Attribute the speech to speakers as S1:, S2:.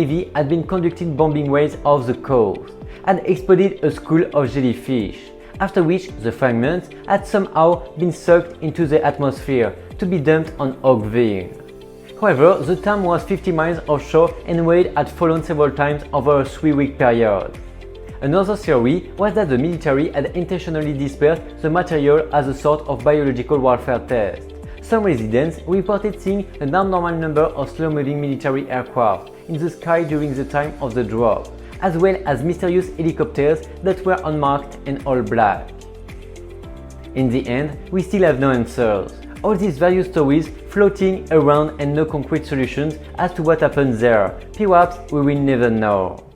S1: Navy had been conducting bombing raids off the coast, had exploded a school of jellyfish, after which the fragments had somehow been sucked into the atmosphere to be dumped on Oakville. However, the town was 50 miles offshore and raid had fallen several times over a 3-week period. Another theory was that the military had intentionally dispersed the material as a sort of biological warfare test. Some residents reported seeing an abnormal number of slow-moving military aircraft in the sky during the time of the drop, as well as mysterious helicopters that were unmarked and all black. In the end, we still have no answers. All these various stories floating around and no concrete solutions as to what happened there. Perhaps we will never know.